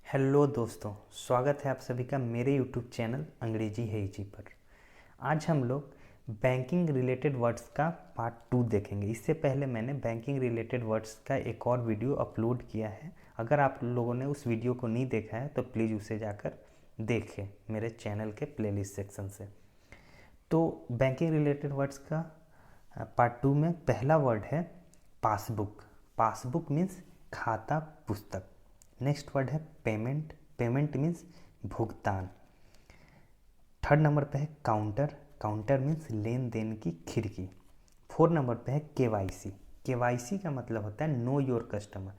Hello दोस्तों, स्वागत है आप सभी का मेरे यूट्यूब चैनल अंग्रेजी है इजी पर। आज हम लोग बैंकिंग रिलेटेड वर्ड्स का पार्ट 2 देखेंगे। इससे पहले मैंने बैंकिंग रिलेटेड वर्ड्स का एक और वीडियो अपलोड किया है। अगर आप लोगों ने उस वीडियो को नहीं देखा है तो प्लीज़ उसे जाकर देखें मेरे चैनल के प्लेलिस्ट सेक्शन से। तो बैंकिंग रिलेटेड वर्ड्स का पार्ट 2 में पहला वर्ड है पासबुक। पासबुक मीन्स खाता पुस्तक। नेक्स्ट वर्ड है पेमेंट। पेमेंट मीन्स भुगतान। थर्ड नंबर पे है काउंटर। काउंटर मीन्स लेन देन की खिड़की। फोर्थ नंबर पे है केवाईसी। केवाईसी का मतलब होता है नो योर कस्टमर।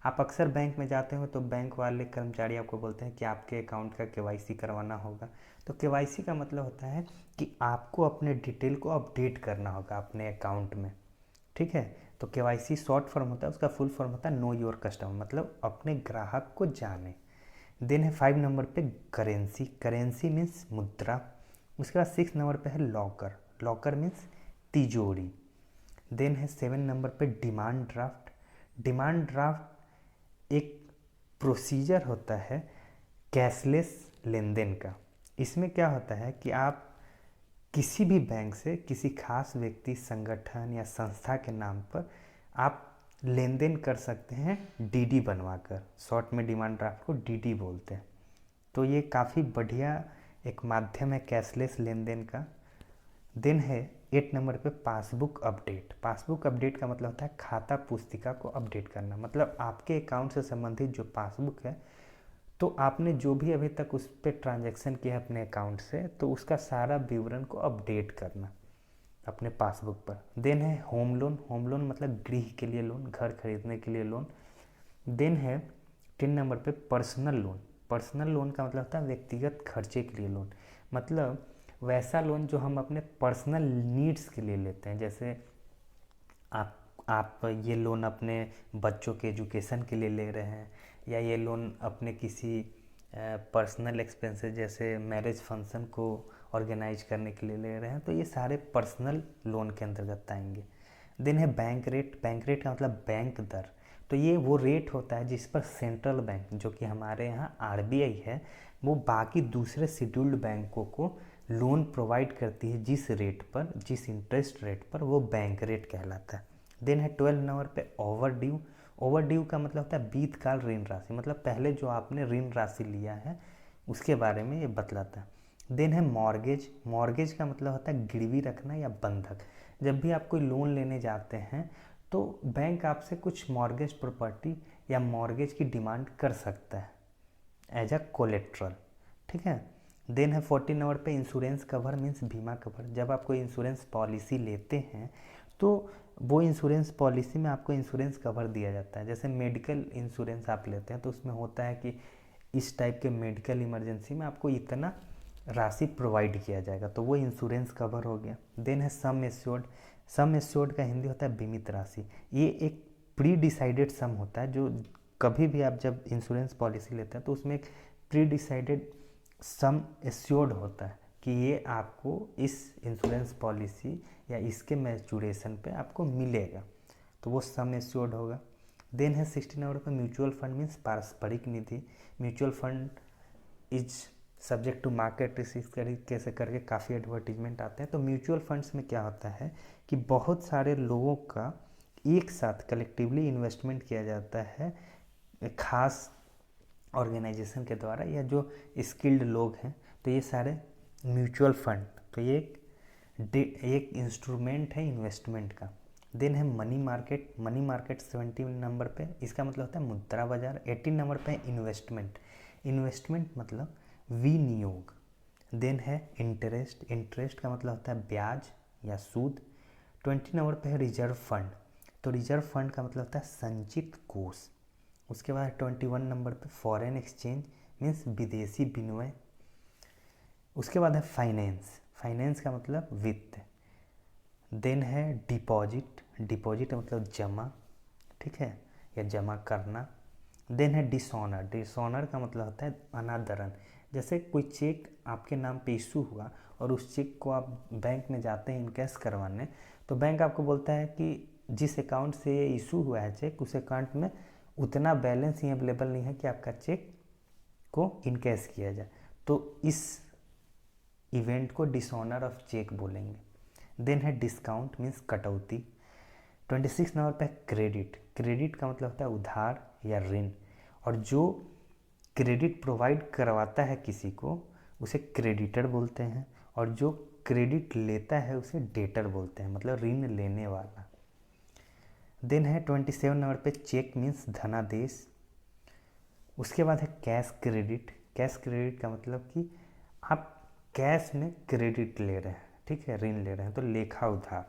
आप अक्सर बैंक में जाते हो तो बैंक वाले कर्मचारी आपको बोलते हैं कि आपके अकाउंट का केवाईसी करवाना होगा। तो केवाईसी का मतलब होता है कि आपको अपने डिटेल को अपडेट करना होगा अपने अकाउंट में। ठीक है, तो केवाईसी शॉर्ट फॉर्म होता है, उसका फुल फॉर्म होता है नो योर कस्टमर, मतलब अपने ग्राहक को जाने। देन है 5 नंबर पे करेंसी। करेंसी मीन्स मुद्रा। उसके बाद 6 नंबर पे है लॉकर। लॉकर मीन्स तिजोरी। देन है 7 नंबर पे डिमांड ड्राफ्ट। डिमांड ड्राफ्ट एक प्रोसीजर होता है कैशलेस लेन देन का। इसमें क्या होता है कि आप किसी भी बैंक से किसी खास व्यक्ति, संगठन या संस्था के नाम पर आप लेन देन कर सकते हैं डीडी बनवाकर। शॉर्ट में डिमांड ड्राफ्ट को डीडी बोलते हैं। तो ये काफ़ी बढ़िया एक माध्यम है कैशलेस लेन देन का। देन है 8 नंबर पे पासबुक अपडेट। पासबुक अपडेट का मतलब होता है खाता पुस्तिका को अपडेट करना। मतलब आपके अकाउंट से संबंधित जो पासबुक है, तो आपने जो भी अभी तक उस पर ट्रांजैक्शन किया है अपने अकाउंट से, तो उसका सारा विवरण को अपडेट करना अपने पासबुक पर। देन है होम लोन। होम लोन मतलब गृह के लिए लोन, घर खरीदने के लिए लोन। देन है 10 नंबर पे पर्सनल लोन। पर्सनल लोन का मतलब होता है व्यक्तिगत खर्चे के लिए लोन। मतलब वैसा लोन जो हम अपने पर्सनल नीड्स के लिए लेते हैं। जैसे आप ये लोन अपने बच्चों के एजुकेशन के लिए ले रहे हैं, या ये लोन अपने किसी पर्सनल एक्सपेंसेस जैसे मैरिज फंक्शन को ऑर्गेनाइज करने के लिए ले रहे हैं, तो ये सारे पर्सनल लोन के अंतर्गत आएंगे। देन है बैंक रेट। बैंक रेट का मतलब बैंक दर। तो ये वो रेट होता है जिस पर सेंट्रल बैंक, जो कि हमारे यहाँ आरबीआई है, वो बाकी दूसरे शेड्यूल्ड बैंकों को लोन प्रोवाइड करती है। जिस रेट पर, जिस इंटरेस्ट रेट पर, वो बैंक रेट कहलाता है। देन है 12 नंबर पे ओवर ड्यू। ओवर ड्यू का मतलब होता है बीतकाल ऋण राशि। मतलब पहले जो आपने ऋण राशि लिया है उसके बारे में ये बतलाता है। देन है मॉर्गेज। मॉर्गेज का मतलब होता है गिरवी रखना या बंधक। जब भी आप कोई लोन लेने जाते हैं तो बैंक आपसे कुछ मॉर्गेज प्रॉपर्टी या मॉर्गेज की डिमांड कर सकता है एज अ कोलेट्रल। ठीक है। देन है 14 नंबर पे इंश्योरेंस कवर मीन्स बीमा कवर। जब आप कोई इंश्योरेंस पॉलिसी लेते हैं तो वो इंश्योरेंस पॉलिसी में आपको इंश्योरेंस कवर दिया जाता है। जैसे मेडिकल इंश्योरेंस आप लेते हैं तो उसमें होता है कि इस टाइप के मेडिकल इमरजेंसी में आपको इतना राशि प्रोवाइड किया जाएगा, तो वो इंश्योरेंस कवर हो गया। देन है सम एश्योर्ड। सम एश्योर्ड का हिंदी होता है बीमित राशि। ये एक प्री डिसाइडेड सम होता है, जो कभी भी आप जब इंश्योरेंस पॉलिसी लेते हैं तो उसमें एक प्री डिसाइडेड सम एश्योर्ड होता है कि ये आपको इस इंश्योरेंस पॉलिसी या इसके मैच्योरेशन पे आपको मिलेगा, तो वो सम एश्योर्ड होगा। देन है 16 नंबर पे म्यूचुअल फंड मीन्स पारस्परिक निधि। Mutual fund is subject to market risk, इस तरीके से करके काफ़ी एडवर्टीजमेंट आते हैं। तो म्यूचुअल फंड्स में क्या होता है कि बहुत सारे लोगों का एक साथ कलेक्टिवली इन्वेस्टमेंट किया जाता है खास ऑर्गेनाइजेशन के द्वारा, या जो स्किल्ड लोग हैं, तो ये सारे म्यूचुअल फंड, तो ये एक इंस्ट्रूमेंट है इन्वेस्टमेंट का। देन है money market. Money market 17 number पे, इसका मतलब होता है मुद्रा बाजार। 18 नंबर पे इन्वेस्टमेंट। इन्वेस्टमेंट मतलब विनियोग। देन है इंटरेस्ट। इंटरेस्ट का मतलब होता है ब्याज या सूद। 20 नंबर पे है रिजर्व फंड। तो रिजर्व फंड का मतलब होता है संचित कोष। उसके बाद 21 नंबर पे फॉरेन एक्सचेंज मीन्स विदेशी विनिमय। उसके बाद है फाइनेंस। फाइनेंस का मतलब वित्त। देन है डिपॉजिट। डिपॉजिट मतलब जमा, ठीक है, या जमा करना। देन है डिसऑनर। डिसऑनर का मतलब होता है अनादरण। जैसे कोई चेक आपके नाम पे इशू हुआ और उस चेक को आप बैंक में जाते हैं इनकैश करवाने, तो बैंक आपको बोलता है कि जिस अकाउंट से ये इशू हुआ है चेक, उस अकाउंट में उतना बैलेंस ही अवेलेबल नहीं है कि आपका चेक को इनकैश किया जाए, तो इस इवेंट को डिसऑनर ऑफ चेक बोलेंगे। देन है डिस्काउंट मीन्स कटौती। 26 नंबर पे क्रेडिट। क्रेडिट का मतलब होता है उधार या ऋण, और जो क्रेडिट प्रोवाइड करवाता है किसी को उसे क्रेडिटर बोलते हैं, और जो क्रेडिट लेता है उसे डेटर बोलते हैं, मतलब ऋण लेने वाला। देन है 27 नंबर पे चेक मीन्स धनादेश। उसके बाद है कैश क्रेडिट। कैश क्रेडिट का मतलब कि आप कैश में क्रेडिट ले रहे हैं, ठीक है, ऋण ले रहे हैं, तो लेखा उधार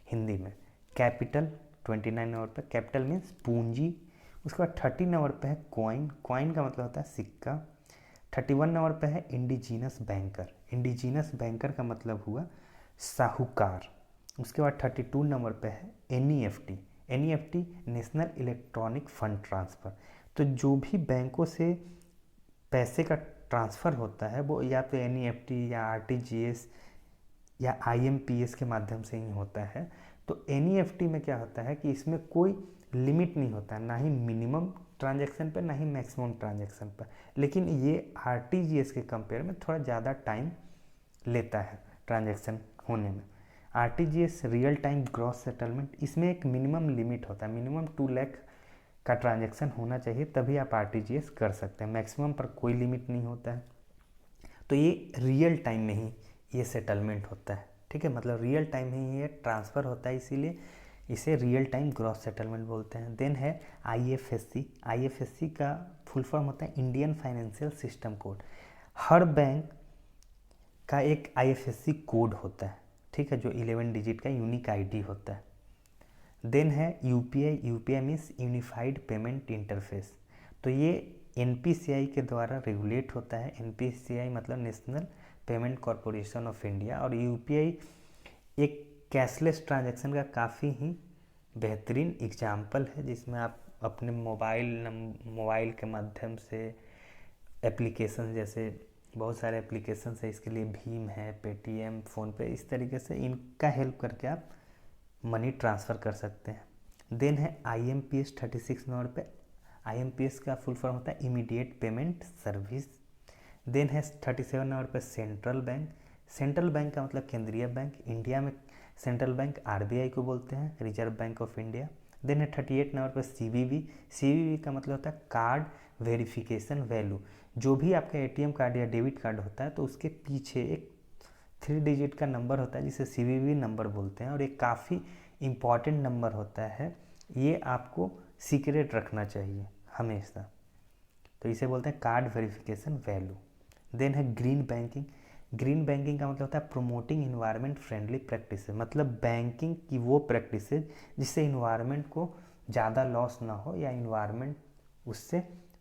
हिंदी में। कैपिटल 29 नंबर पे, कैपिटल मीन्स पूंजी। उसके बाद 30 नंबर पे है कॉइन। कॉइन का मतलब होता है सिक्का। 31 नंबर पे है इंडिजीनस बैंकर। इंडिजीनस बैंकर का मतलब हुआ साहूकार। उसके बाद 32 नंबर पे है NEFT। NEFT national electronic fund transfer. तो जो भी बैंकों से पैसे का ट्रांसफ़र होता है वो या तो NEFT या RTGS या IMPS के माध्यम से ही होता है। तो NEFT में क्या होता है कि इसमें कोई लिमिट नहीं होता, ना ही मिनिमम ट्रांजैक्शन पर ना ही मैक्सिमम ट्रांजैक्शन पर, लेकिन ये RTGS के कंपेयर में थोड़ा ज़्यादा टाइम लेता है ट्रांजैक्शन होने में। RTGS real time gross settlement, इसमें एक मिनिमम लिमिट होता है, मिनिमम 2 लाख का ट्रांजैक्शन होना चाहिए तभी आप RTGS कर सकते हैं, मैक्सिमम पर कोई लिमिट नहीं होता है। तो ये रियल टाइम में ही ये सेटलमेंट होता है, ठीक है, मतलब रियल टाइम में ही ये ट्रांसफ़र होता है, इसीलिए इसे रियल टाइम ग्रॉस सेटलमेंट बोलते हैं। देन है IFSC। IFSC का फुल फॉर्म होता है इंडियन फाइनेंशियल सिस्टम कोड। हर बैंक का एक IFSC कोड होता है, ठीक है, जो 11 डिजिट का यूनिक ID होता है। देन है UPI। UPI means unified payment interface. तो ये NPCI के द्वारा रेगुलेट होता है। NPCI मतलब national payment corporation of India. और UPI एक कैशलेस ट्रांजैक्शन का काफ़ी ही बेहतरीन एग्जाम्पल है, जिसमें आप अपने मोबाइल के माध्यम से एप्लीकेशन, जैसे बहुत सारे एप्लीकेशन है इसके लिए, भीम है, पेटीएम, फ़ोनपे, इस तरीके से इनका हेल्प करके आप मनी ट्रांसफ़र कर सकते हैं। देन है IMPS 36 नंबर पे। IMPS का फुल फॉर्म होता है इमीडिएट पेमेंट सर्विस। देन है 37 नंबर पे सेंट्रल बैंक। सेंट्रल बैंक का मतलब केंद्रीय बैंक। इंडिया में सेंट्रल बैंक RBI को बोलते हैं, Reserve Bank of India. Then है 38 नंबर पे CVV। CVV का मतलब होता है कार्ड वेरिफिकेशन वैल्यू। जो भी आपका ATM कार्ड या डेबिट कार्ड होता है तो उसके पीछे एक 3 डिजिट का नंबर होता है जिसे CVV नंबर बोलते हैं, और ये काफ़ी इम्पॉर्टेंट नंबर होता है, ये आपको सीक्रेट रखना चाहिए हमेशा, तो इसे बोलते हैं कार्ड वेरिफिकेशन वैल्यू। देन है ग्रीन बैंकिंग। ग्रीन बैंकिंग का मतलब होता है प्रोमोटिंग इन्वायरमेंट फ्रेंडली प्रैक्टिस, मतलब बैंकिंग की वो प्रैक्टिस जिससे इन्वायरमेंट को ज़्यादा लॉस ना हो या इन्वायरमेंट उससे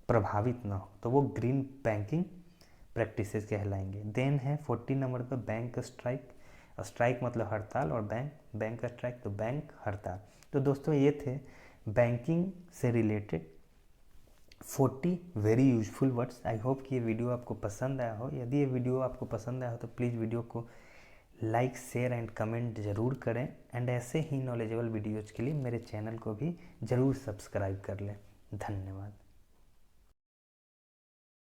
प्रभावित ना हो, तो वो ग्रीन बैंकिंग प्रैक्टिसेस कहलाएंगे। देन है 40 नंबर पर बैंक स्ट्राइक। स्ट्राइक मतलब हड़ताल, और बैंक स्ट्राइक तो बैंक हड़ताल। तो दोस्तों ये थे बैंकिंग से related 40 very useful words. I hope कि ये वीडियो आपको पसंद आया हो। यदि ये वीडियो आपको पसंद आया हो तो प्लीज़ वीडियो को लाइक, शेयर एंड कमेंट ज़रूर करें, एंड ऐसे ही नॉलेजेबल वीडियोज़ के लिए मेरे चैनल को भी ज़रूर सब्सक्राइब कर लें। धन्यवाद।